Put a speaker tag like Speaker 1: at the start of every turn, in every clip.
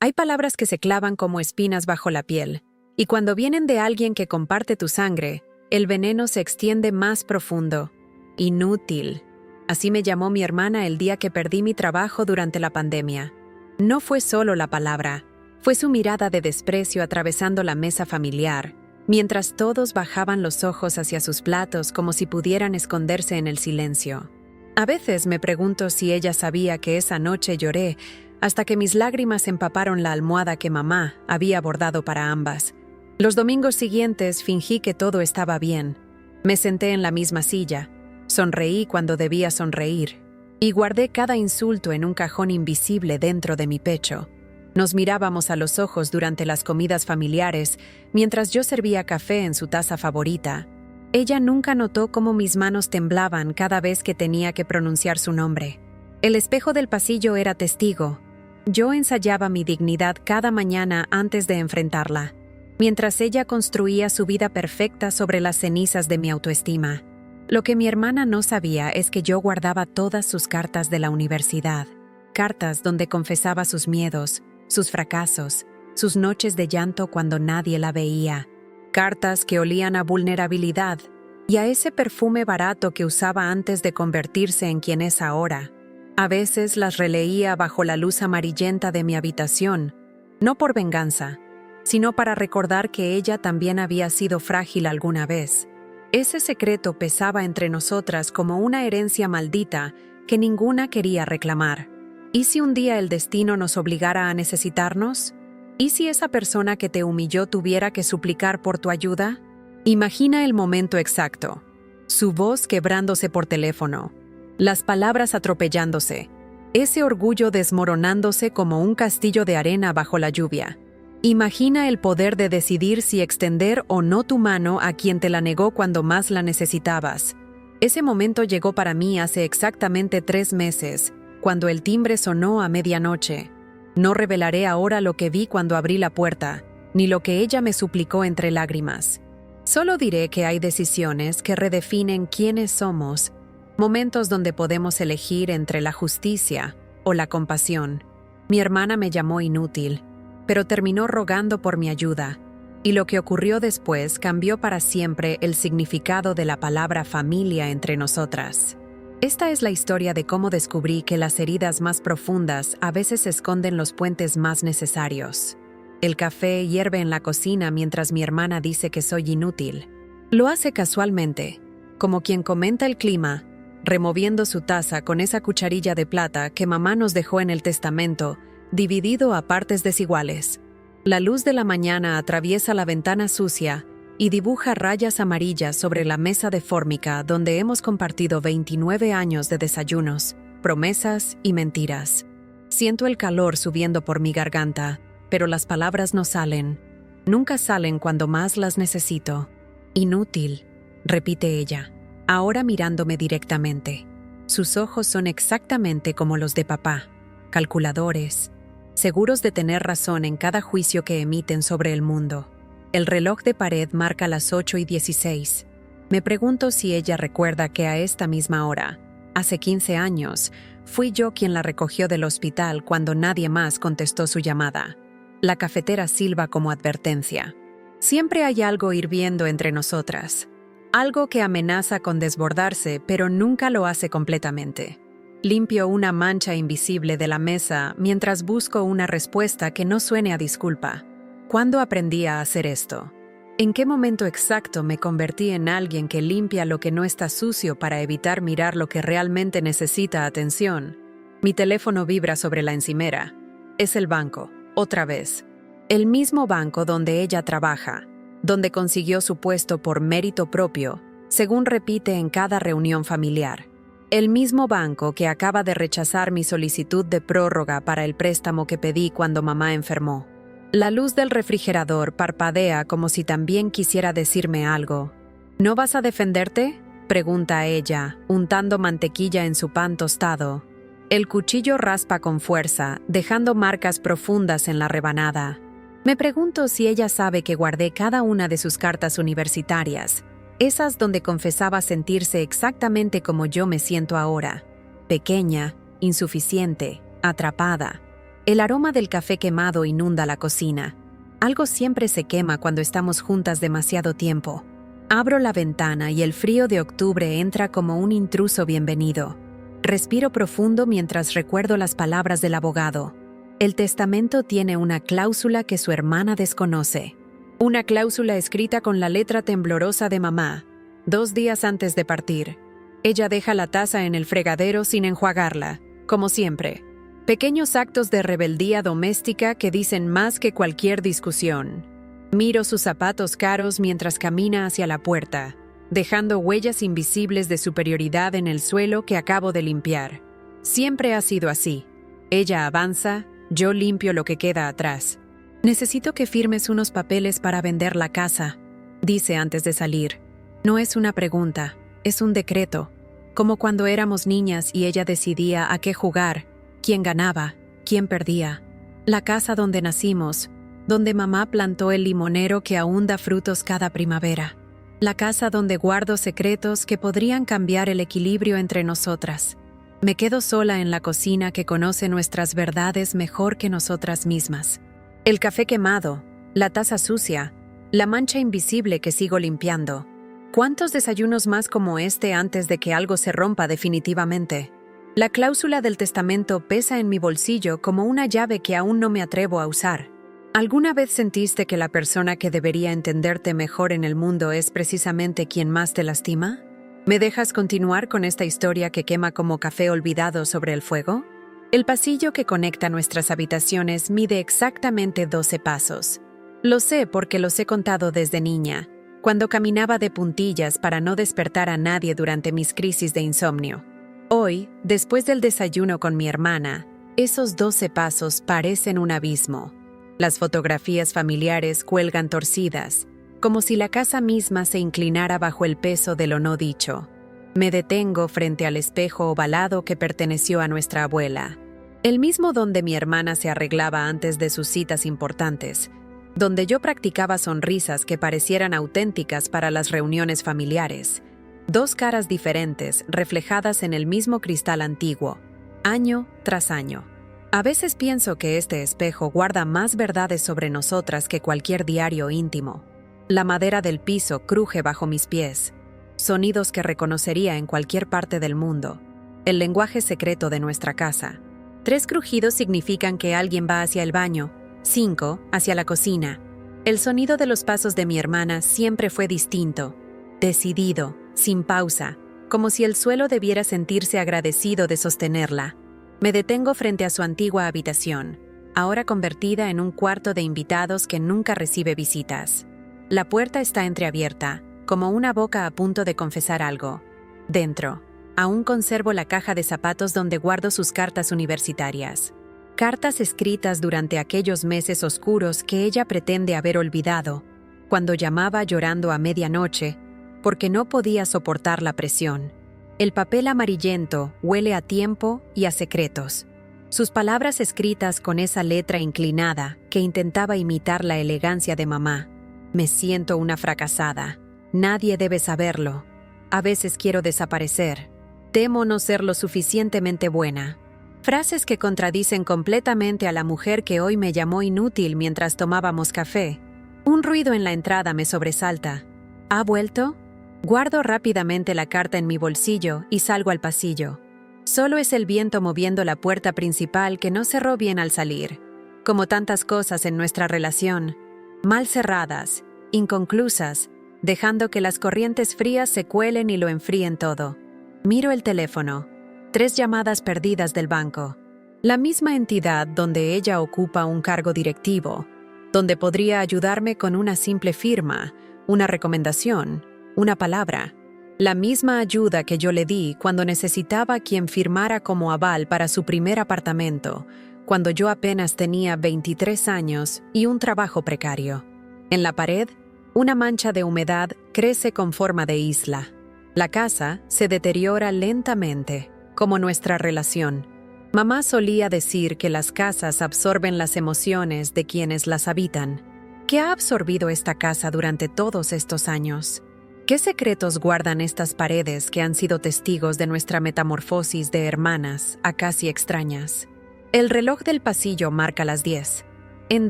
Speaker 1: Hay palabras que se clavan como espinas bajo la piel, y cuando vienen de alguien que comparte tu sangre, el veneno se extiende más profundo. Inútil. Así me llamó mi hermana el día que perdí mi trabajo durante la pandemia. No fue solo la palabra, fue su mirada de desprecio atravesando la mesa familiar, mientras todos bajaban los ojos hacia sus platos como si pudieran esconderse en el silencio. A veces me pregunto si ella sabía que esa noche lloré hasta que mis lágrimas empaparon la almohada que mamá había bordado para ambas. Los domingos siguientes fingí que todo estaba bien. Me senté en la misma silla, sonreí cuando debía sonreír y guardé cada insulto en un cajón invisible dentro de mi pecho. Nos mirábamos a los ojos durante las comidas familiares mientras yo servía café en su taza favorita. Ella nunca notó cómo mis manos temblaban cada vez que tenía que pronunciar su nombre. El espejo del pasillo era testigo. Yo ensayaba mi dignidad cada mañana antes de enfrentarla, mientras ella construía su vida perfecta sobre las cenizas de mi autoestima. Lo que mi hermana no sabía es que yo guardaba todas sus cartas de la universidad, cartas donde confesaba sus miedos, sus fracasos, sus noches de llanto cuando nadie la veía, cartas que olían a vulnerabilidad y a ese perfume barato que usaba antes de convertirse en quien es ahora. A veces las releía bajo la luz amarillenta de mi habitación, no por venganza, sino para recordar que ella también había sido frágil alguna vez. Ese secreto pesaba entre nosotras como una herencia maldita que ninguna quería reclamar. ¿Y si un día el destino nos obligara a necesitarnos? ¿Y si esa persona que te humilló tuviera que suplicar por tu ayuda? Imagina el momento exacto. Su voz quebrándose por teléfono, las palabras atropellándose, ese orgullo desmoronándose como un castillo de arena bajo la lluvia. Imagina el poder de decidir si extender o no tu mano a quien te la negó cuando más la necesitabas. Ese momento llegó para mí hace exactamente 3 meses, cuando el timbre sonó a medianoche. No revelaré ahora lo que vi cuando abrí la puerta, ni lo que ella me suplicó entre lágrimas. Solo diré que hay decisiones que redefinen quiénes somos, momentos donde podemos elegir entre la justicia o la compasión. Mi hermana me llamó inútil, pero terminó rogando por mi ayuda, y lo que ocurrió después cambió para siempre el significado de la palabra familia entre nosotras. Esta es la historia de cómo descubrí que las heridas más profundas a veces esconden los puentes más necesarios. El café hierve en la cocina mientras mi hermana dice que soy inútil. Lo hace casualmente, como quien comenta el clima, removiendo su taza con esa cucharilla de plata que mamá nos dejó en el testamento, dividido a partes desiguales. La luz de la mañana atraviesa la ventana sucia y dibuja rayas amarillas sobre la mesa de fórmica donde hemos compartido 29 años de desayunos, promesas y mentiras. Siento el calor subiendo por mi garganta, pero las palabras no salen. Nunca salen cuando más las necesito. Inútil, repite ella, ahora mirándome directamente. Sus ojos son exactamente como los de papá, calculadores, seguros de tener razón en cada juicio que emiten sobre el mundo. El reloj de pared marca las 8:16. Me pregunto si ella recuerda que a esta misma hora, hace 15 años, fui yo quien la recogió del hospital cuando nadie más contestó su llamada. La cafetera silba como advertencia. Siempre hay algo hirviendo entre nosotras. Algo que amenaza con desbordarse, pero nunca lo hace completamente. Limpio una mancha invisible de la mesa mientras busco una respuesta que no suene a disculpa. ¿Cuándo aprendí a hacer esto? ¿En qué momento exacto me convertí en alguien que limpia lo que no está sucio para evitar mirar lo que realmente necesita atención? Mi teléfono vibra sobre la encimera. Es el banco, otra vez. El mismo banco donde ella trabaja, donde consiguió su puesto por mérito propio, según repite en cada reunión familiar. El mismo banco que acaba de rechazar mi solicitud de prórroga para el préstamo que pedí cuando mamá enfermó. La luz del refrigerador parpadea como si también quisiera decirme algo. ¿No vas a defenderte?, pregunta ella, untando mantequilla en su pan tostado. El cuchillo raspa con fuerza, dejando marcas profundas en la rebanada. Me pregunto si ella sabe que guardé cada una de sus cartas universitarias, esas donde confesaba sentirse exactamente como yo me siento ahora, pequeña, insuficiente, atrapada. El aroma del café quemado inunda la cocina. Algo siempre se quema cuando estamos juntas demasiado tiempo. Abro la ventana y el frío de octubre entra como un intruso bienvenido. Respiro profundo mientras recuerdo las palabras del abogado. El testamento tiene una cláusula que su hermana desconoce. Una cláusula escrita con la letra temblorosa de mamá, 2 días antes de partir. Ella deja la taza en el fregadero sin enjuagarla, como siempre. Pequeños actos de rebeldía doméstica que dicen más que cualquier discusión. Miro sus zapatos caros mientras camina hacia la puerta, dejando huellas invisibles de superioridad en el suelo que acabo de limpiar. Siempre ha sido así. Ella avanza, yo limpio lo que queda atrás. «Necesito que firmes unos papeles para vender la casa», dice antes de salir. No es una pregunta, es un decreto. Como cuando éramos niñas y ella decidía a qué jugar, quién ganaba, quién perdía. La casa donde nacimos, donde mamá plantó el limonero que aún da frutos cada primavera. La casa donde guardo secretos que podrían cambiar el equilibrio entre nosotras. Me quedo sola en la cocina que conoce nuestras verdades mejor que nosotras mismas. El café quemado, la taza sucia, la mancha invisible que sigo limpiando. ¿Cuántos desayunos más como este antes de que algo se rompa definitivamente? La cláusula del testamento pesa en mi bolsillo como una llave que aún no me atrevo a usar. ¿Alguna vez sentiste que la persona que debería entenderte mejor en el mundo es precisamente quien más te lastima? ¿Me dejas continuar con esta historia que quema como café olvidado sobre el fuego? El pasillo que conecta nuestras habitaciones mide exactamente 12 pasos. Lo sé porque los he contado desde niña, cuando caminaba de puntillas para no despertar a nadie durante mis crisis de insomnio. Hoy, después del desayuno con mi hermana, esos 12 pasos parecen un abismo. Las fotografías familiares cuelgan torcidas, como si la casa misma se inclinara bajo el peso de lo no dicho. Me detengo frente al espejo ovalado que perteneció a nuestra abuela, el mismo donde mi hermana se arreglaba antes de sus citas importantes, donde yo practicaba sonrisas que parecieran auténticas para las reuniones familiares. 2 caras diferentes reflejadas en el mismo cristal antiguo, año tras año. A veces pienso que este espejo guarda más verdades sobre nosotras que cualquier diario íntimo. La madera del piso cruje bajo mis pies, sonidos que reconocería en cualquier parte del mundo. El lenguaje secreto de nuestra casa. 3 crujidos significan que alguien va hacia el baño, 5 hacia la cocina. El sonido de los pasos de mi hermana siempre fue distinto, decidido, sin pausa, como si el suelo debiera sentirse agradecido de sostenerla. Me detengo frente a su antigua habitación, ahora convertida en un cuarto de invitados que nunca recibe visitas. La puerta está entreabierta, como una boca a punto de confesar algo. Dentro, aún conservo la caja de zapatos donde guardo sus cartas universitarias. Cartas escritas durante aquellos meses oscuros que ella pretende haber olvidado, cuando llamaba llorando a medianoche, porque no podía soportar la presión. El papel amarillento huele a tiempo y a secretos. Sus palabras escritas con esa letra inclinada que intentaba imitar la elegancia de mamá. Me siento una fracasada. Nadie debe saberlo. A veces quiero desaparecer. Temo no ser lo suficientemente buena. Frases que contradicen completamente a la mujer que hoy me llamó inútil mientras tomábamos café. Un ruido en la entrada me sobresalta. ¿Ha vuelto? Guardo rápidamente la carta en mi bolsillo y salgo al pasillo. Solo es el viento moviendo la puerta principal que no cerró bien al salir. Como tantas cosas en nuestra relación, mal cerradas, inconclusas, dejando que las corrientes frías se cuelen y lo enfríen todo. Miro el teléfono. 3 llamadas perdidas del banco. La misma entidad donde ella ocupa un cargo directivo, donde podría ayudarme con una simple firma, una recomendación, una palabra. La misma ayuda que yo le di cuando necesitaba quien firmara como aval para su primer apartamento, cuando yo apenas tenía 23 años y un trabajo precario. En la pared, una mancha de humedad crece con forma de isla. La casa se deteriora lentamente, como nuestra relación. Mamá solía decir que las casas absorben las emociones de quienes las habitan. ¿Qué ha absorbido esta casa durante todos estos años? ¿Qué secretos guardan estas paredes que han sido testigos de nuestra metamorfosis de hermanas a casi extrañas? El reloj del pasillo marca las 10. En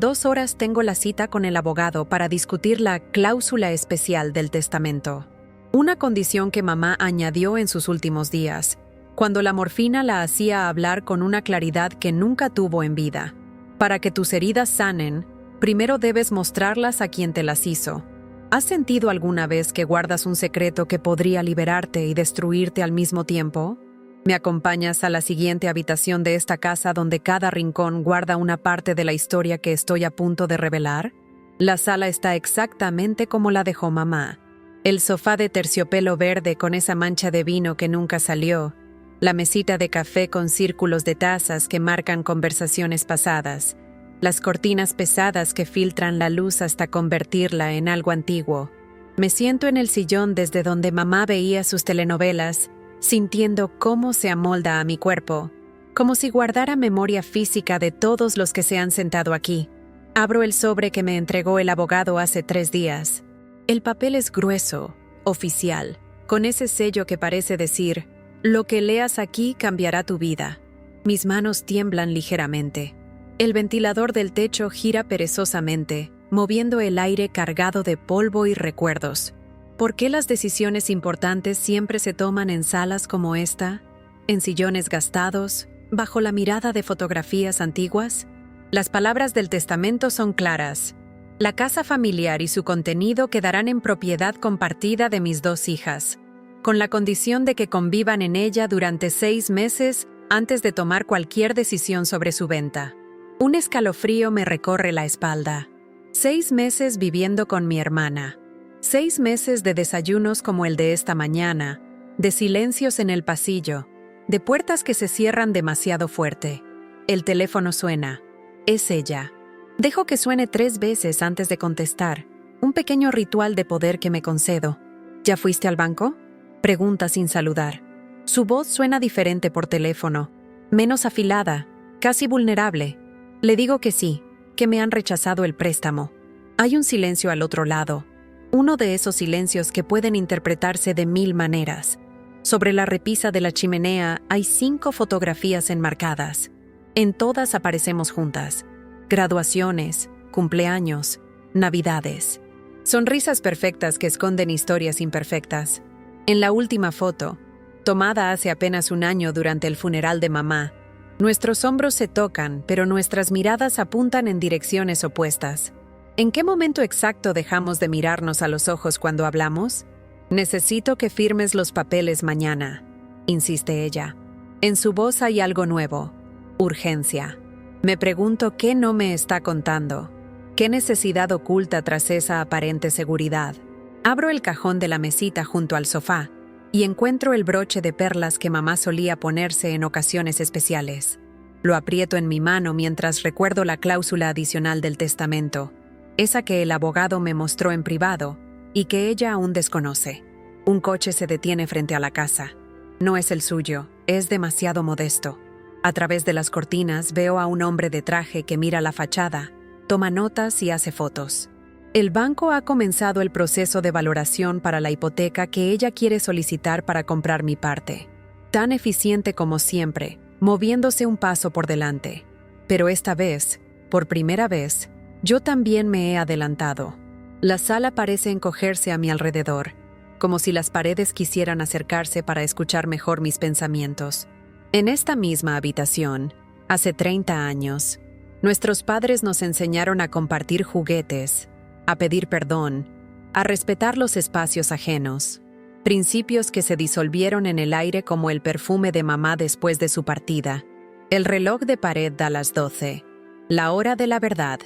Speaker 1: 2 horas tengo la cita con el abogado para discutir la cláusula especial del testamento. Una condición que mamá añadió en sus últimos días, cuando la morfina la hacía hablar con una claridad que nunca tuvo en vida. Para que tus heridas sanen, primero debes mostrarlas a quien te las hizo. ¿Has sentido alguna vez que guardas un secreto que podría liberarte y destruirte al mismo tiempo? ¿Me acompañas a la siguiente habitación de esta casa donde cada rincón guarda una parte de la historia que estoy a punto de revelar? La sala está exactamente como la dejó mamá. El sofá de terciopelo verde con esa mancha de vino que nunca salió. La mesita de café con círculos de tazas que marcan conversaciones pasadas. Las cortinas pesadas que filtran la luz hasta convertirla en algo antiguo. Me siento en el sillón desde donde mamá veía sus telenovelas, sintiendo cómo se amolda a mi cuerpo, como si guardara memoria física de todos los que se han sentado aquí. Abro el sobre que me entregó el abogado hace 3 días. El papel es grueso, oficial, con ese sello que parece decir, lo que leas aquí cambiará tu vida. Mis manos tiemblan ligeramente. El ventilador del techo gira perezosamente, moviendo el aire cargado de polvo y recuerdos. ¿Por qué las decisiones importantes siempre se toman en salas como esta? ¿En sillones gastados? ¿Bajo la mirada de fotografías antiguas? Las palabras del testamento son claras. La casa familiar y su contenido quedarán en propiedad compartida de mis 2 hijas, con la condición de que convivan en ella durante 6 meses antes de tomar cualquier decisión sobre su venta. Un escalofrío me recorre la espalda. 6 meses viviendo con mi hermana. 6 meses de desayunos como el de esta mañana, de silencios en el pasillo, de puertas que se cierran demasiado fuerte. El teléfono suena. Es ella. Dejo que suene 3 veces antes de contestar, un pequeño ritual de poder que me concedo. ¿Ya fuiste al banco?, pregunta sin saludar. Su voz suena diferente por teléfono, menos afilada, casi vulnerable. Le digo que sí, que me han rechazado el préstamo. Hay un silencio al otro lado, uno de esos silencios que pueden interpretarse de 1000 maneras. Sobre la repisa de la chimenea hay 5 fotografías enmarcadas. En todas aparecemos juntas. Graduaciones, cumpleaños, navidades. Sonrisas perfectas que esconden historias imperfectas. En la última foto, tomada hace apenas 1 año durante el funeral de mamá, nuestros hombros se tocan, pero nuestras miradas apuntan en direcciones opuestas. ¿En qué momento exacto dejamos de mirarnos a los ojos cuando hablamos? Necesito que firmes los papeles mañana, insiste ella. En su voz hay algo nuevo, urgencia. Me pregunto qué no me está contando, qué necesidad oculta tras esa aparente seguridad. Abro el cajón de la mesita junto al sofá y encuentro el broche de perlas que mamá solía ponerse en ocasiones especiales. Lo aprieto en mi mano mientras recuerdo la cláusula adicional del testamento, esa que el abogado me mostró en privado y que ella aún desconoce. Un coche se detiene frente a la casa. No es el suyo, es demasiado modesto. A través de las cortinas veo a un hombre de traje que mira la fachada, toma notas y hace fotos. El banco ha comenzado el proceso de valoración para la hipoteca que ella quiere solicitar para comprar mi parte. Tan eficiente como siempre, moviéndose un paso por delante. Pero esta vez, por primera vez, yo también me he adelantado. La sala parece encogerse a mi alrededor, como si las paredes quisieran acercarse para escuchar mejor mis pensamientos. En esta misma habitación, hace 30 años, nuestros padres nos enseñaron a compartir juguetes, a pedir perdón, a respetar los espacios ajenos, principios que se disolvieron en el aire como el perfume de mamá después de su partida. El reloj de pared da las 12, la hora de la verdad,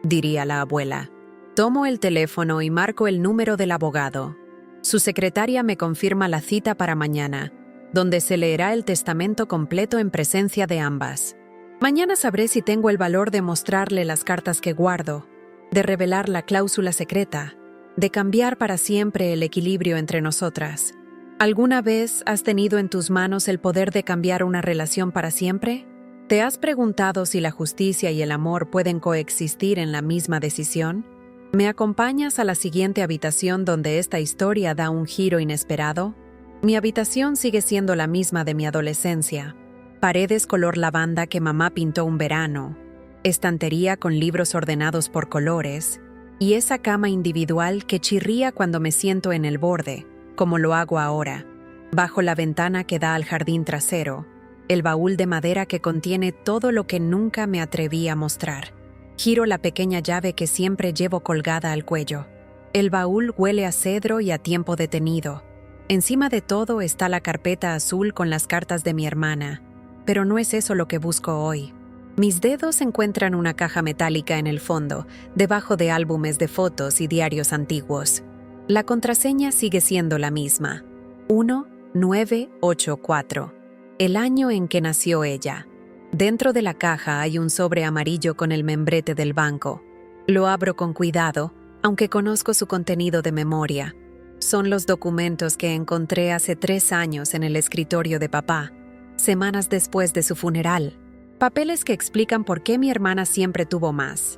Speaker 1: diría la abuela. Tomo el teléfono y marco el número del abogado. Su secretaria me confirma la cita para mañana, donde se leerá el testamento completo en presencia de ambas. Mañana sabré si tengo el valor de mostrarle las cartas que guardo, de revelar la cláusula secreta, de cambiar para siempre el equilibrio entre nosotras. ¿Alguna vez has tenido en tus manos el poder de cambiar una relación para siempre? ¿Te has preguntado si la justicia y el amor pueden coexistir en la misma decisión? ¿Me acompañas a la siguiente habitación donde esta historia da un giro inesperado? Mi habitación sigue siendo la misma de mi adolescencia. paredes color lavanda que mamá pintó un verano, estantería con libros ordenados por colores, y esa cama individual que chirría cuando me siento en el borde, como lo hago ahora, bajo la ventana que da al jardín trasero, el baúl de madera que contiene todo lo que nunca me atreví a mostrar. Giro la pequeña llave que siempre llevo colgada al cuello. El baúl huele a cedro y a tiempo detenido. Encima de todo está la carpeta azul con las cartas de mi hermana, pero no es eso lo que busco hoy. Mis dedos encuentran una caja metálica en el fondo, debajo de álbumes de fotos y diarios antiguos. La contraseña sigue siendo la misma: 1984, el año en que nació ella. Dentro de la caja hay un sobre amarillo con el membrete del banco. Lo abro con cuidado, aunque conozco su contenido de memoria. Son los documentos que encontré hace 3 años en el escritorio de papá, semanas después de su funeral. Papeles que explican por qué mi hermana siempre tuvo más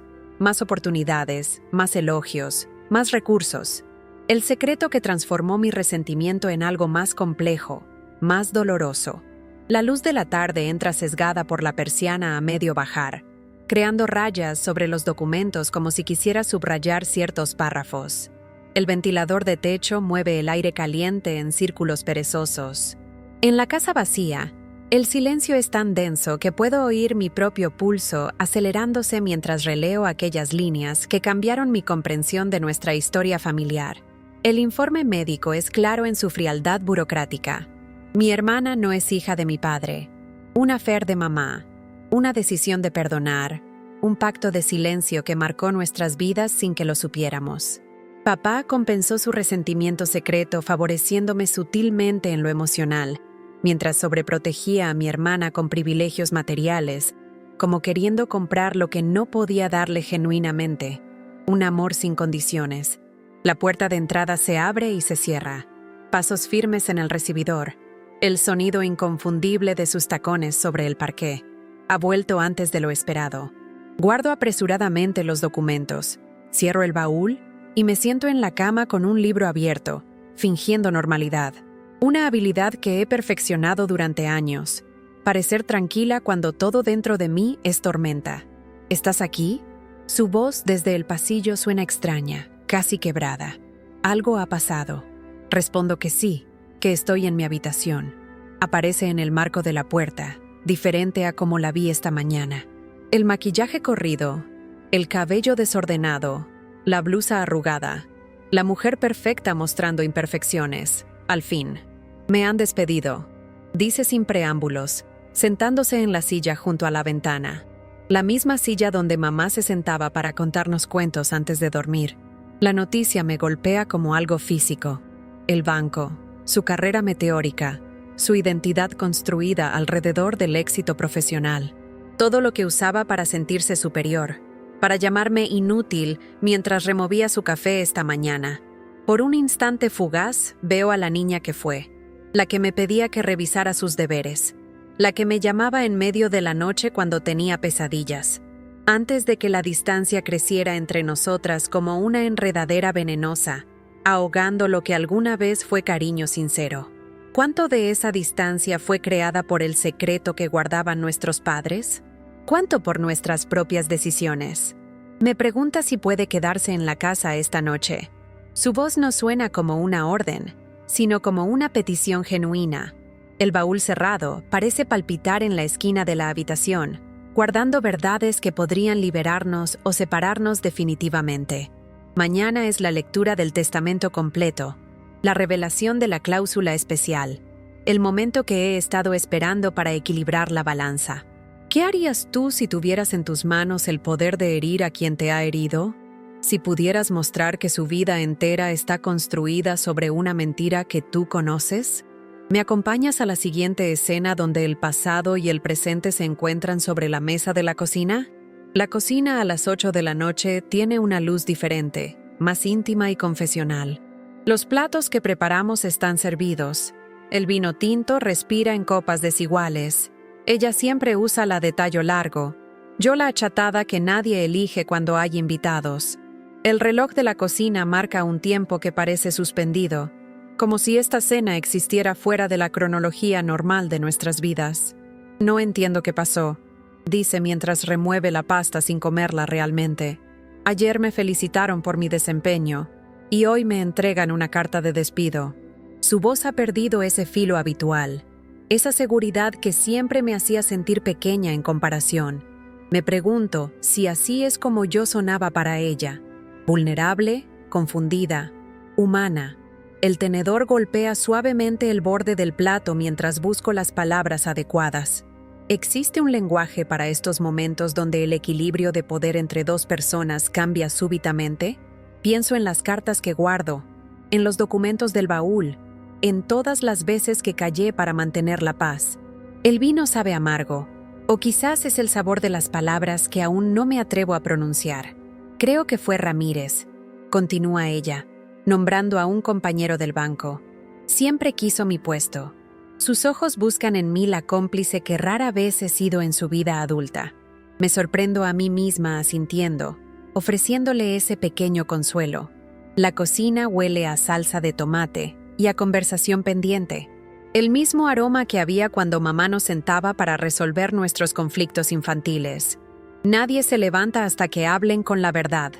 Speaker 1: oportunidades, más elogios, más recursos. El secreto que transformó mi resentimiento en algo más complejo, más doloroso. La luz de la tarde entra sesgada por la persiana a medio bajar, creando rayas sobre los documentos como si quisiera subrayar ciertos párrafos. El ventilador de techo mueve el aire caliente en círculos perezosos. En la casa vacía, el silencio es tan denso que puedo oír mi propio pulso acelerándose mientras releo aquellas líneas que cambiaron mi comprensión de nuestra historia familiar. El informe médico es claro en su frialdad burocrática. Mi hermana no es hija de mi padre. Un affair de mamá. Una decisión de perdonar. Un pacto de silencio que marcó nuestras vidas sin que lo supiéramos. Papá compensó su resentimiento secreto favoreciéndome sutilmente en lo emocional, mientras sobreprotegía a mi hermana con privilegios materiales, como queriendo comprar lo que no podía darle genuinamente, un amor sin condiciones. La puerta de entrada se abre y se cierra. Pasos firmes en el recibidor. El sonido inconfundible de sus tacones sobre el parqué. Ha vuelto antes de lo esperado. Guardo apresuradamente los documentos. Cierro el baúl y me siento en la cama con un libro abierto, fingiendo normalidad. Una habilidad que he perfeccionado durante años. Parecer tranquila cuando todo dentro de mí es tormenta. ¿Estás aquí? Su voz desde el pasillo suena extraña, casi quebrada. Algo ha pasado. Respondo que sí, que estoy en mi habitación. Aparece en el marco de la puerta, diferente a como la vi esta mañana. El maquillaje corrido, el cabello desordenado, la blusa arrugada, la mujer perfecta mostrando imperfecciones. Al fin. Me han despedido, dice sin preámbulos, sentándose en la silla junto a la ventana. La misma silla donde mamá se sentaba para contarnos cuentos antes de dormir. La noticia me golpea como algo físico. El banco, su carrera meteórica, su identidad construida alrededor del éxito profesional. Todo lo que usaba para sentirse superior, para llamarme inútil mientras removía su café esta mañana. Por un instante fugaz veo a la niña que fue, la que me pedía que revisara sus deberes, la que me llamaba en medio de la noche cuando tenía pesadillas, antes de que la distancia creciera entre nosotras como una enredadera venenosa, ahogando lo que alguna vez fue cariño sincero. ¿Cuánto de esa distancia fue creada por el secreto que guardaban nuestros padres? ¿Cuánto por nuestras propias decisiones? Me pregunta si puede quedarse en la casa esta noche. Su voz no suena como una orden, sino como una petición genuina. El baúl cerrado parece palpitar en la esquina de la habitación, guardando verdades que podrían liberarnos o separarnos definitivamente. Mañana es la lectura del testamento completo, la revelación de la cláusula especial, el momento que he estado esperando para equilibrar la balanza. ¿Qué harías tú si tuvieras en tus manos el poder de herir a quien te ha herido? Si pudieras mostrar que su vida entera está construida sobre una mentira que tú conoces? ¿Me acompañas a la siguiente escena donde el pasado y el presente se encuentran sobre la mesa de la cocina? La cocina a las 8 de la noche tiene una luz diferente, más íntima y confesional. Los platos que preparamos están servidos. El vino tinto respira en copas desiguales. Ella siempre usa la de tallo largo, yo la achatada que nadie elige cuando hay invitados. El reloj de la cocina marca un tiempo que parece suspendido, como si esta cena existiera fuera de la cronología normal de nuestras vidas. No entiendo qué pasó, dice mientras remueve la pasta sin comerla realmente. Ayer me felicitaron por mi desempeño y hoy me entregan una carta de despido. Su voz ha perdido ese filo habitual, esa seguridad que siempre me hacía sentir pequeña en comparación. Me pregunto si así es como yo sonaba para ella, vulnerable, confundida, humana. El tenedor golpea suavemente el borde del plato mientras busco las palabras adecuadas. ¿Existe un lenguaje para estos momentos donde el equilibrio de poder entre dos personas cambia súbitamente? Pienso en las cartas que guardo, en los documentos del baúl, en todas las veces que callé para mantener la paz. El vino sabe amargo, o quizás es el sabor de las palabras que aún no me atrevo a pronunciar. Creo que fue Ramírez, continúa ella, nombrando a un compañero del banco. Siempre quiso mi puesto. Sus ojos buscan en mí la cómplice que rara vez he sido en su vida adulta. Me sorprendo a mí misma asintiendo, ofreciéndole ese pequeño consuelo. La cocina huele a salsa de tomate y a conversación pendiente. El mismo aroma que había cuando mamá nos sentaba para resolver nuestros conflictos infantiles. Nadie se levanta hasta que hablen con la verdad.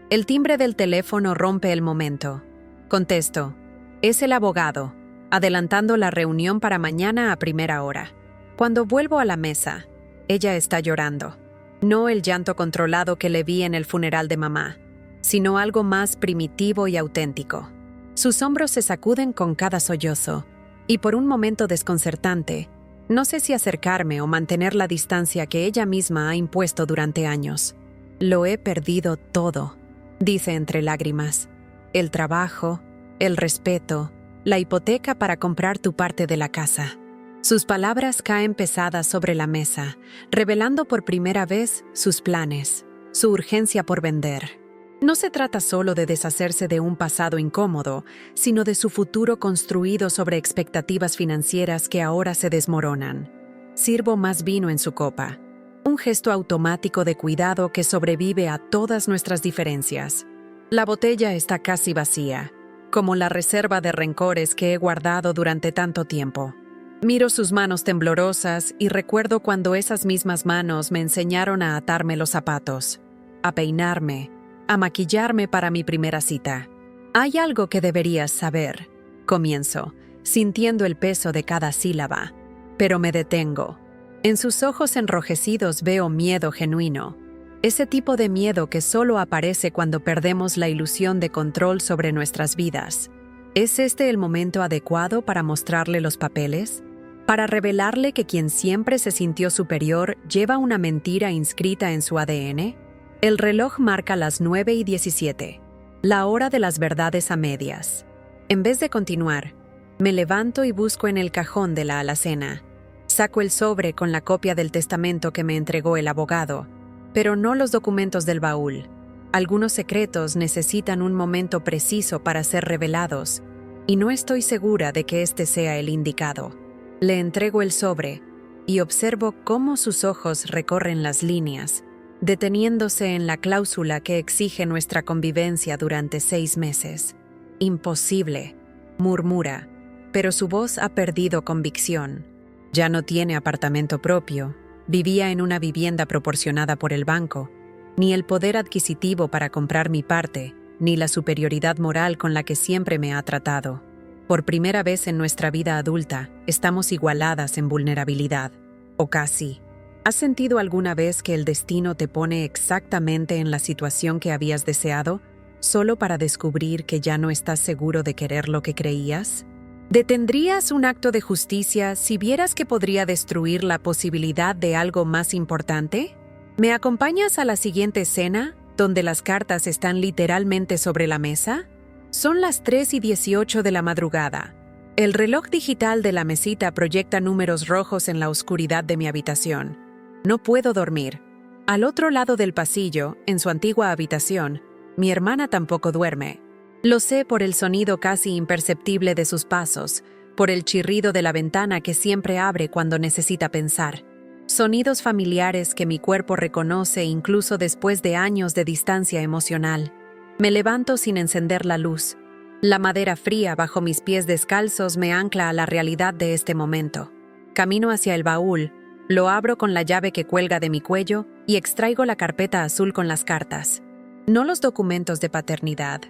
Speaker 1: El timbre del teléfono rompe el momento. Contesto. Es el abogado, adelantando la reunión para mañana a primera hora. Cuando vuelvo a la mesa, ella está llorando. No el llanto controlado que le vi en el funeral de mamá, sino algo más primitivo y auténtico. Sus hombros se sacuden con cada sollozo, y por un momento desconcertante, no sé si acercarme o mantener la distancia que ella misma ha impuesto durante años. Lo he perdido todo, dice entre lágrimas. El trabajo, el respeto, la hipoteca para comprar tu parte de la casa. Sus palabras caen pesadas sobre la mesa, revelando por primera vez sus planes, su urgencia por vender. No se trata solo de deshacerse de un pasado incómodo, sino de su futuro construido sobre expectativas financieras que ahora se desmoronan. Sirvo más vino en su copa, un gesto automático de cuidado que sobrevive a todas nuestras diferencias. La botella está casi vacía, como la reserva de rencores que he guardado durante tanto tiempo. Miro sus manos temblorosas y recuerdo cuando esas mismas manos me enseñaron a atarme los zapatos, a peinarme, a maquillarme para mi primera cita. Hay algo que deberías saber, comienzo, sintiendo el peso de cada sílaba, pero me detengo. En sus ojos enrojecidos veo miedo genuino, ese tipo de miedo que solo aparece cuando perdemos la ilusión de control sobre nuestras vidas. ¿Es este el momento adecuado para mostrarle los papeles? ¿Para revelarle que quien siempre se sintió superior lleva una mentira inscrita en su ADN? El reloj marca las 9:17, la hora de las verdades a medias. En vez de continuar, me levanto y busco en el cajón de la alacena. Saco el sobre con la copia del testamento que me entregó el abogado, pero no los documentos del baúl. Algunos secretos necesitan un momento preciso para ser revelados, y no estoy segura de que este sea el indicado. Le entrego el sobre y observo cómo sus ojos recorren las líneas, deteniéndose en la cláusula que exige nuestra convivencia durante 6 meses. Imposible, murmura, pero su voz ha perdido convicción. Ya no tiene apartamento propio, vivía en una vivienda proporcionada por el banco, ni el poder adquisitivo para comprar mi parte, ni la superioridad moral con la que siempre me ha tratado. Por primera vez en nuestra vida adulta, estamos igualadas en vulnerabilidad, o casi. ¿Has sentido alguna vez que el destino te pone exactamente en la situación que habías deseado, solo para descubrir que ya no estás seguro de querer lo que creías? ¿Detendrías un acto de justicia si vieras que podría destruir la posibilidad de algo más importante? ¿Me acompañas a la siguiente escena, donde las cartas están literalmente sobre la mesa? Son las 3:18 de la madrugada. El reloj digital de la mesita proyecta números rojos en la oscuridad de mi habitación. No puedo dormir. Al otro lado del pasillo, en su antigua habitación, mi hermana tampoco duerme. Lo sé por el sonido casi imperceptible de sus pasos, por el chirrido de la ventana que siempre abre cuando necesita pensar. Sonidos familiares que mi cuerpo reconoce incluso después de años de distancia emocional. Me levanto sin encender la luz. La madera fría bajo mis pies descalzos me ancla a la realidad de este momento. Camino hacia el baúl, Lo abro con la llave que cuelga de mi cuello y extraigo la carpeta azul con las cartas. No los documentos de paternidad,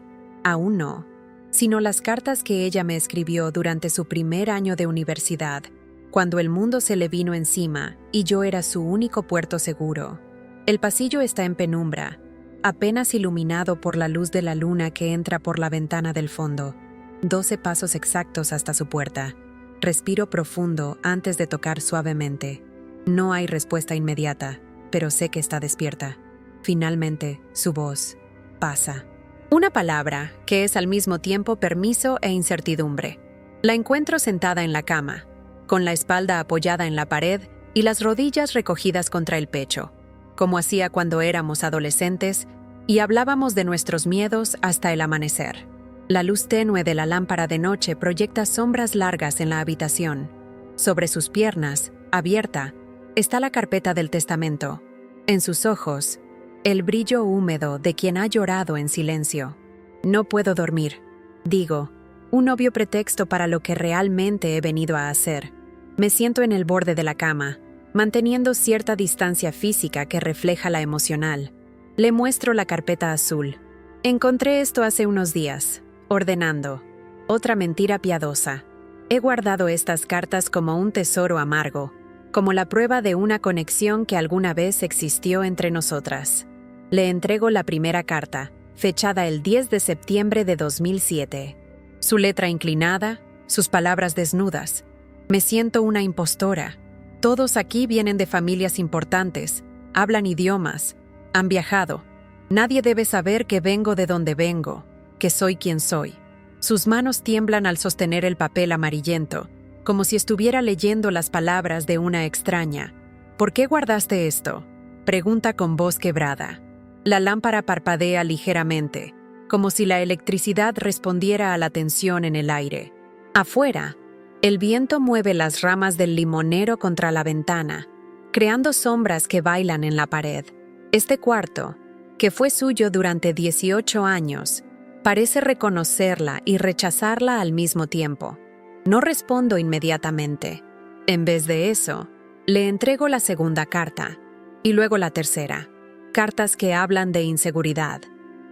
Speaker 1: aún no, sino las cartas que ella me escribió durante su primer año de universidad, cuando el mundo se le vino encima y yo era su único puerto seguro. El pasillo está en penumbra, apenas iluminado por la luz de la luna que entra por la ventana del fondo. 12 pasos exactos hasta su puerta. Respiro profundo antes de tocar suavemente. No hay respuesta inmediata, pero sé que está despierta. Finalmente, su voz pasa. Una palabra que es al mismo tiempo permiso e incertidumbre. La encuentro sentada en la cama, con la espalda apoyada en la pared y las rodillas recogidas contra el pecho, como hacía cuando éramos adolescentes y hablábamos de nuestros miedos hasta el amanecer. La luz tenue de la lámpara de noche proyecta sombras largas en la habitación. Sobre sus piernas, abierta, está la carpeta del testamento. En sus ojos, el brillo húmedo de quien ha llorado en silencio. No puedo dormir. Digo, un obvio pretexto para lo que realmente he venido a hacer. Me siento en el borde de la cama, manteniendo cierta distancia física que refleja la emocional. Le muestro la carpeta azul. Encontré esto hace unos días, ordenando. Otra mentira piadosa. He guardado estas cartas como un tesoro amargo, como la prueba de una conexión que alguna vez existió entre nosotras. Le entrego la primera carta, fechada el 10 de septiembre de 2007. Su letra inclinada, sus palabras desnudas. Me siento una impostora. Todos aquí vienen de familias importantes, hablan idiomas, han viajado. Nadie debe saber que vengo de donde vengo, que soy quien soy. Sus manos tiemblan al sostener el papel amarillento, como si estuviera leyendo las palabras de una extraña. ¿Por qué guardaste esto?, pregunta con voz quebrada. La lámpara parpadea ligeramente, como si la electricidad respondiera a la tensión en el aire. Afuera, el viento mueve las ramas del limonero contra la ventana, creando sombras que bailan en la pared. Este cuarto, que fue suyo durante 18 años, parece reconocerla y rechazarla al mismo tiempo. No respondo inmediatamente. En vez de eso, le entrego la segunda carta, y luego la tercera. Cartas que hablan de inseguridad,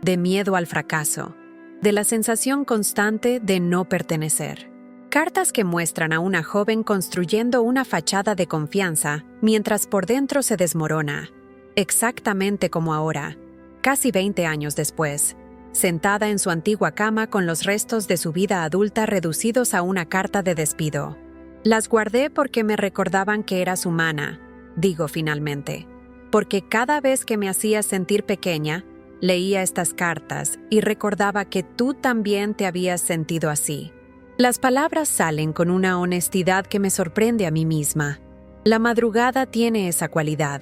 Speaker 1: de miedo al fracaso, de la sensación constante de no pertenecer. Cartas que muestran a una joven construyendo una fachada de confianza mientras por dentro se desmorona, exactamente como ahora, casi 20 años después, sentada en su antigua cama con los restos de su vida adulta reducidos a una carta de despido. Las guardé porque me recordaban que eras humana, digo finalmente, porque cada vez que me hacías sentir pequeña, leía estas cartas y recordaba que tú también te habías sentido así. Las palabras salen con una honestidad que me sorprende a mí misma. La madrugada tiene esa cualidad.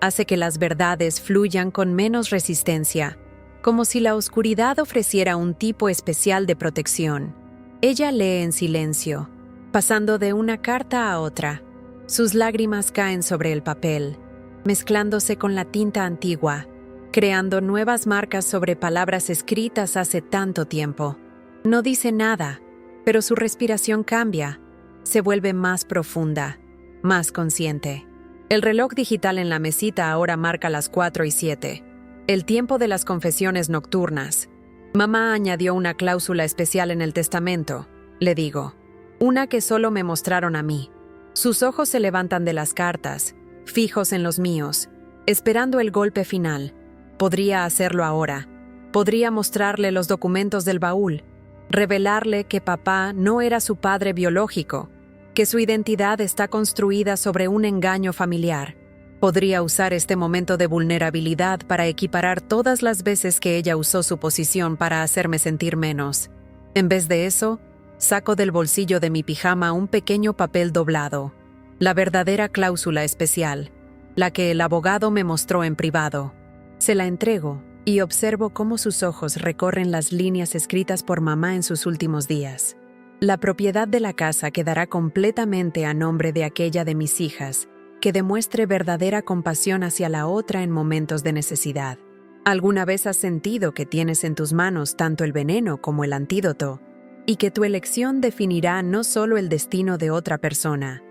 Speaker 1: Hace que las verdades fluyan con menos resistencia, como si la oscuridad ofreciera un tipo especial de protección. Ella lee en silencio, pasando de una carta a otra. Sus lágrimas caen sobre el papel, mezclándose con la tinta antigua, creando nuevas marcas sobre palabras escritas hace tanto tiempo. No dice nada, pero su respiración cambia, se vuelve más profunda, más consciente. El reloj digital en la mesita ahora marca las 4:07, el tiempo de las confesiones nocturnas. Mamá añadió una cláusula especial en el testamento, le digo, una que solo me mostraron a mí. Sus ojos se levantan de las cartas, fijos en los míos, esperando el golpe final. Podría hacerlo ahora. Podría mostrarle los documentos del baúl, revelarle que papá no era su padre biológico, que su identidad está construida sobre un engaño familiar. Podría usar este momento de vulnerabilidad para equiparar todas las veces que ella usó su posición para hacerme sentir menos. En vez de eso, saco del bolsillo de mi pijama un pequeño papel doblado, la verdadera cláusula especial, la que el abogado me mostró en privado. Se la entrego y observo cómo sus ojos recorren las líneas escritas por mamá en sus últimos días. La propiedad de la casa quedará completamente a nombre de aquella de mis hijas, que demuestre verdadera compasión hacia la otra en momentos de necesidad. ¿Alguna vez has sentido que tienes en tus manos tanto el veneno como el antídoto, y que tu elección definirá no solo el destino de otra persona,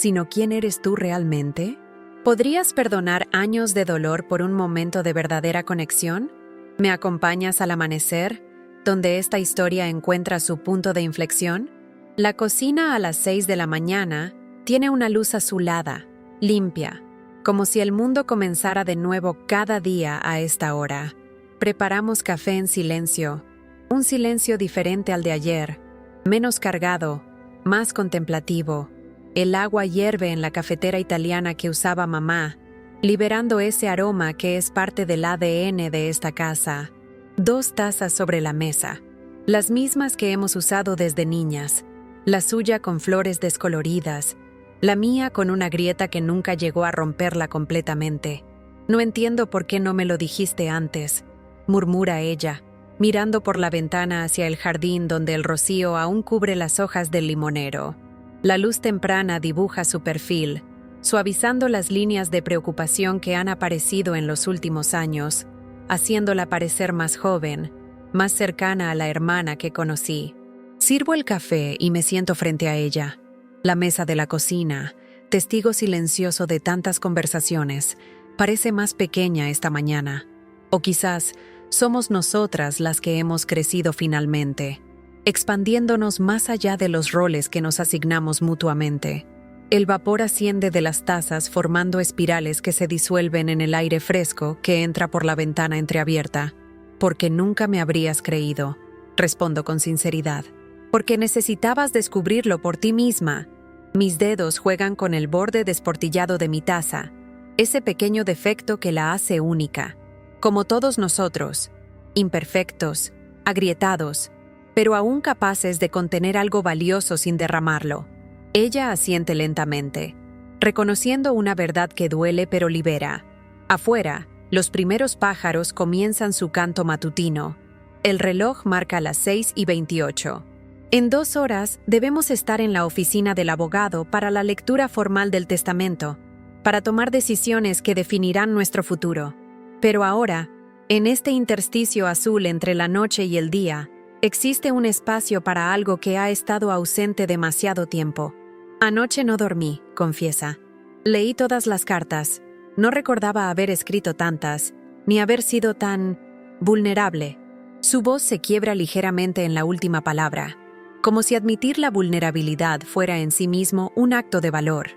Speaker 1: sino quién eres tú realmente. ¿Podrías perdonar años de dolor por un momento de verdadera conexión? ¿Me acompañas al amanecer, donde esta historia encuentra su punto de inflexión? La cocina a las 6 de la mañana tiene una luz azulada, limpia, como si el mundo comenzara de nuevo cada día a esta hora. Preparamos café en silencio, un silencio diferente al de ayer, menos cargado, más contemplativo. El agua hierve en la cafetera italiana que usaba mamá, liberando ese aroma que es parte del ADN de esta casa. 2 tazas sobre la mesa, las mismas que hemos usado desde niñas, la suya con flores descoloridas, la mía con una grieta que nunca llegó a romperla completamente. No entiendo por qué no me lo dijiste antes, murmura ella, mirando por la ventana hacia el jardín donde el rocío aún cubre las hojas del limonero. La luz temprana dibuja su perfil, suavizando las líneas de preocupación que han aparecido en los últimos años, haciéndola parecer más joven, más cercana a la hermana que conocí. Sirvo el café y me siento frente a ella. La mesa de la cocina, testigo silencioso de tantas conversaciones, parece más pequeña esta mañana. O quizás somos nosotras las que hemos crecido finalmente, expandiéndonos más allá de los roles que nos asignamos mutuamente. El vapor asciende de las tazas formando espirales que se disuelven en el aire fresco que entra por la ventana entreabierta. Porque nunca me habrías creído, respondo con sinceridad. Porque necesitabas descubrirlo por ti misma. Mis dedos juegan con el borde desportillado de mi taza, ese pequeño defecto que la hace única. Como todos nosotros, imperfectos, agrietados, pero aún capaces de contener algo valioso sin derramarlo. Ella asiente lentamente, reconociendo una verdad que duele pero libera. Afuera, los primeros pájaros comienzan su canto matutino. El reloj marca las 6:28. En 2 horas debemos estar en la oficina del abogado para la lectura formal del testamento, para tomar decisiones que definirán nuestro futuro. Pero ahora, en este intersticio azul entre la noche y el día, existe un espacio para algo que ha estado ausente demasiado tiempo. Anoche no dormí, confiesa. Leí todas las cartas. No recordaba haber escrito tantas, ni haber sido tan vulnerable. Su voz se quiebra ligeramente en la última palabra, como si admitir la vulnerabilidad fuera en sí mismo un acto de valor.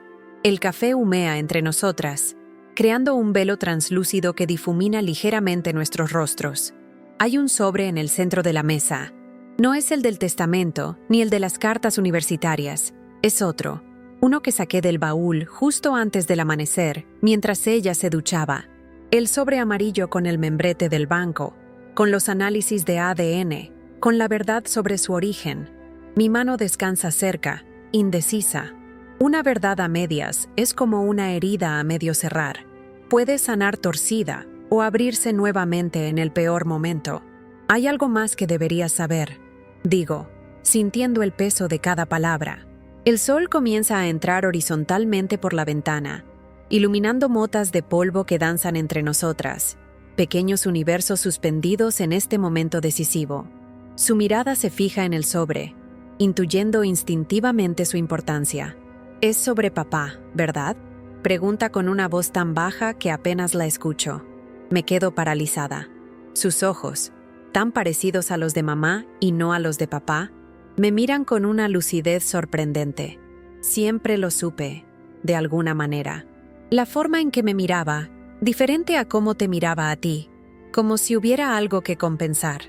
Speaker 1: El café humea entre nosotras, creando un velo translúcido que difumina ligeramente nuestros rostros. Hay un sobre en el centro de la mesa. No es el del testamento, ni el de las cartas universitarias. Es otro, uno que saqué del baúl justo antes del amanecer, mientras ella se duchaba. El sobre amarillo con el membrete del banco, con los análisis de ADN, con la verdad sobre su origen. Mi mano descansa cerca, indecisa. Una verdad a medias es como una herida a medio cerrar. Puede sanar torcida o abrirse nuevamente en el peor momento. Hay algo más que deberías saber, digo, sintiendo el peso de cada palabra. El sol comienza a entrar horizontalmente por la ventana, iluminando motas de polvo que danzan entre nosotras, pequeños universos suspendidos en este momento decisivo. Su mirada se fija en el sobre, intuyendo instintivamente su importancia. Es sobre papá, ¿verdad? Pregunta con una voz tan baja que apenas la escucho. Me quedo paralizada. Sus ojos, tan parecidos a los de mamá y no a los de papá, me miran con una lucidez sorprendente. Siempre lo supe, de alguna manera. La forma en que me miraba, diferente a cómo te miraba a ti, como si hubiera algo que compensar.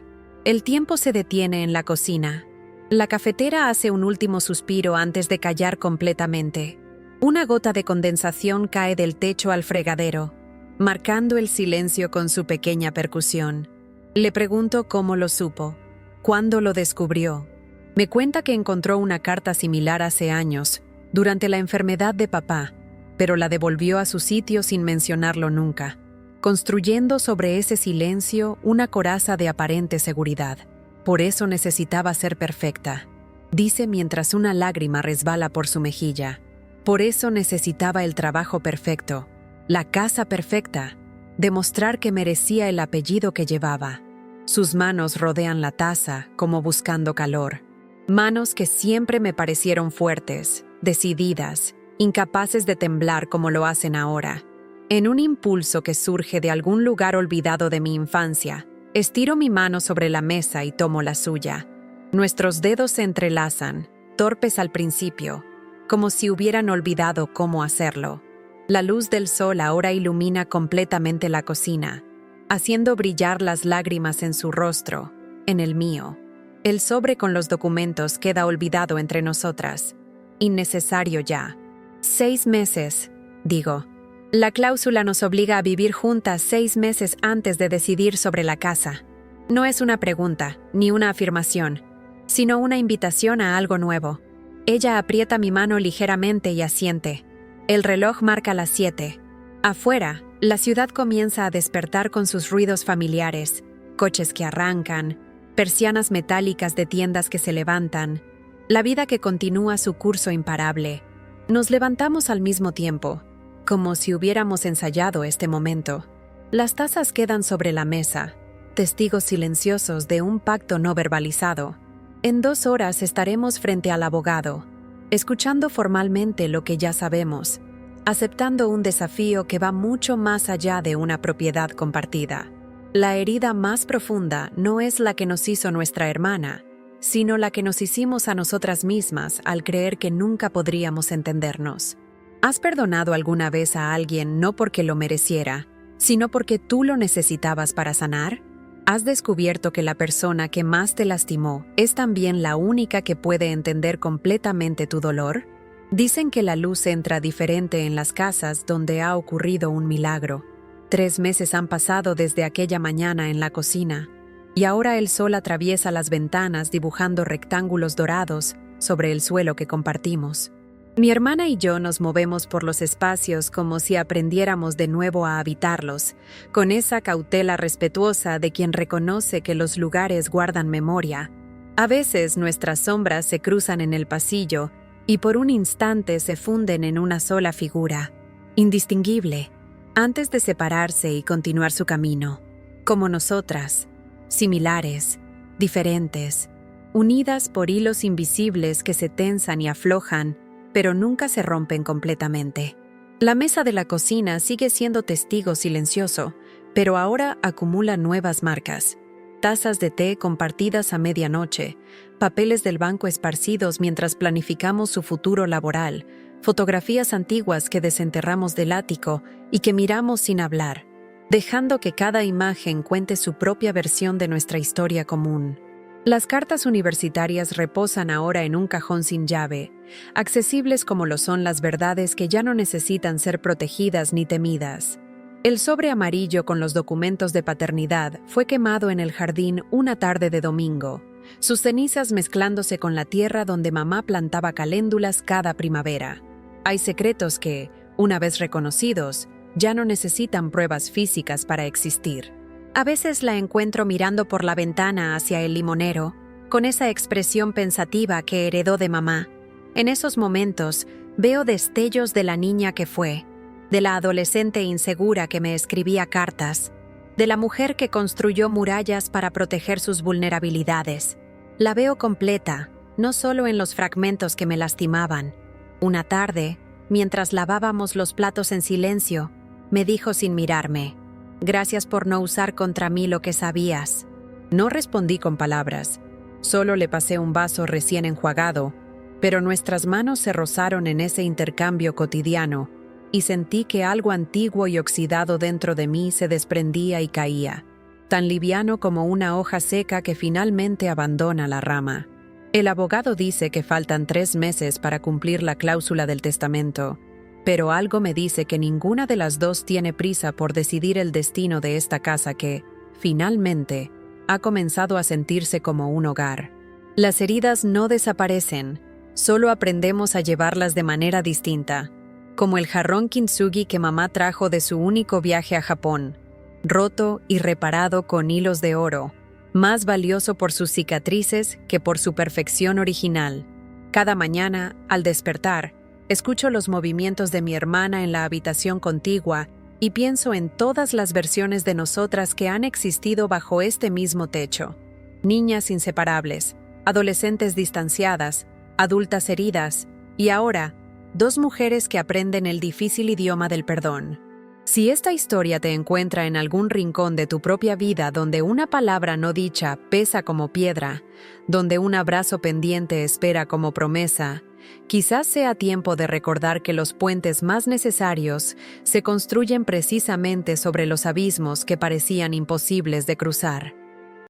Speaker 1: El tiempo se detiene en la cocina. La cafetera hace un último suspiro antes de callar completamente. Una gota de condensación cae del techo al fregadero, marcando el silencio con su pequeña percusión. Le pregunto cómo lo supo, cuándo lo descubrió. Me cuenta que encontró una carta similar hace años, durante la enfermedad de papá, pero la devolvió a su sitio sin mencionarlo nunca, construyendo sobre ese silencio una coraza de aparente seguridad. Por eso necesitaba ser perfecta, dice mientras una lágrima resbala por su mejilla. Por eso necesitaba el trabajo perfecto, la casa perfecta, demostrar que merecía el apellido que llevaba. Sus manos rodean la taza como buscando calor. Manos que siempre me parecieron fuertes, decididas, incapaces de temblar como lo hacen ahora. En un impulso que surge de algún lugar olvidado de mi infancia, estiro mi mano sobre la mesa y tomo la suya. Nuestros dedos se entrelazan, torpes al principio, como si hubieran olvidado cómo hacerlo. La luz del sol ahora ilumina completamente la cocina, haciendo brillar las lágrimas en su rostro, en el mío. El sobre con los documentos queda olvidado entre nosotras. Innecesario ya. 6 meses, digo. La cláusula nos obliga a vivir juntas 6 meses antes de decidir sobre la casa. No es una pregunta, ni una afirmación, sino una invitación a algo nuevo. Ella aprieta mi mano ligeramente y asiente. El reloj marca las 7. Afuera, la ciudad comienza a despertar con sus ruidos familiares, coches que arrancan, persianas metálicas de tiendas que se levantan, la vida que continúa su curso imparable. Nos levantamos al mismo tiempo, como si hubiéramos ensayado este momento. Las tazas quedan sobre la mesa, testigos silenciosos de un pacto no verbalizado. En 2 horas estaremos frente al abogado, escuchando formalmente lo que ya sabemos, aceptando un desafío que va mucho más allá de una propiedad compartida. La herida más profunda no es la que nos hizo nuestra hermana, sino la que nos hicimos a nosotras mismas al creer que nunca podríamos entendernos. ¿Has perdonado alguna vez a alguien no porque lo mereciera, sino porque tú lo necesitabas para sanar? ¿Has descubierto que la persona que más te lastimó es también la única que puede entender completamente tu dolor? Dicen que la luz entra diferente en las casas donde ha ocurrido un milagro. 3 meses han pasado desde aquella mañana en la cocina, y ahora el sol atraviesa las ventanas dibujando rectángulos dorados sobre el suelo que compartimos. Mi hermana y yo nos movemos por los espacios como si aprendiéramos de nuevo a habitarlos, con esa cautela respetuosa de quien reconoce que los lugares guardan memoria. A veces nuestras sombras se cruzan en el pasillo y por un instante se funden en una sola figura, indistinguible, antes de separarse y continuar su camino, como nosotras, similares, diferentes, unidas por hilos invisibles que se tensan y aflojan, pero nunca se rompen completamente. La mesa de la cocina sigue siendo testigo silencioso, pero ahora acumula nuevas marcas. Tazas de té compartidas a medianoche, papeles del banco esparcidos mientras planificamos su futuro laboral, fotografías antiguas que desenterramos del ático y que miramos sin hablar, dejando que cada imagen cuente su propia versión de nuestra historia común. Las cartas universitarias reposan ahora en un cajón sin llave, accesibles como lo son las verdades que ya no necesitan ser protegidas ni temidas. El sobre amarillo con los documentos de paternidad fue quemado en el jardín una tarde de domingo, sus cenizas mezclándose con la tierra donde mamá plantaba caléndulas cada primavera. Hay secretos que, una vez reconocidos, ya no necesitan pruebas físicas para existir. A veces la encuentro mirando por la ventana hacia el limonero, con esa expresión pensativa que heredó de mamá. En esos momentos veo destellos de la niña que fue, de la adolescente insegura que me escribía cartas, de la mujer que construyó murallas para proteger sus vulnerabilidades. La veo completa, no solo en los fragmentos que me lastimaban. Una tarde, mientras lavábamos los platos en silencio, me dijo sin mirarme: «Gracias por no usar contra mí lo que sabías». No respondí con palabras, solo le pasé un vaso recién enjuagado, pero nuestras manos se rozaron en ese intercambio cotidiano y sentí que algo antiguo y oxidado dentro de mí se desprendía y caía, tan liviano como una hoja seca que finalmente abandona la rama. El abogado dice que faltan 3 meses para cumplir la cláusula del testamento, pero algo me dice que ninguna de las dos tiene prisa por decidir el destino de esta casa que, finalmente, ha comenzado a sentirse como un hogar. Las heridas no desaparecen, solo aprendemos a llevarlas de manera distinta, como el jarrón kintsugi que mamá trajo de su único viaje a Japón, roto y reparado con hilos de oro, más valioso por sus cicatrices que por su perfección original. Cada mañana, al despertar, escucho los movimientos de mi hermana en la habitación contigua y pienso en todas las versiones de nosotras que han existido bajo este mismo techo. Niñas inseparables, adolescentes distanciadas, adultas heridas y ahora, Dos mujeres que aprenden el difícil idioma del perdón. Si esta historia te encuentra en algún rincón de tu propia vida donde una palabra no dicha pesa como piedra, donde un abrazo pendiente espera como promesa, quizás sea tiempo de recordar que los puentes más necesarios se construyen precisamente sobre los abismos que parecían imposibles de cruzar.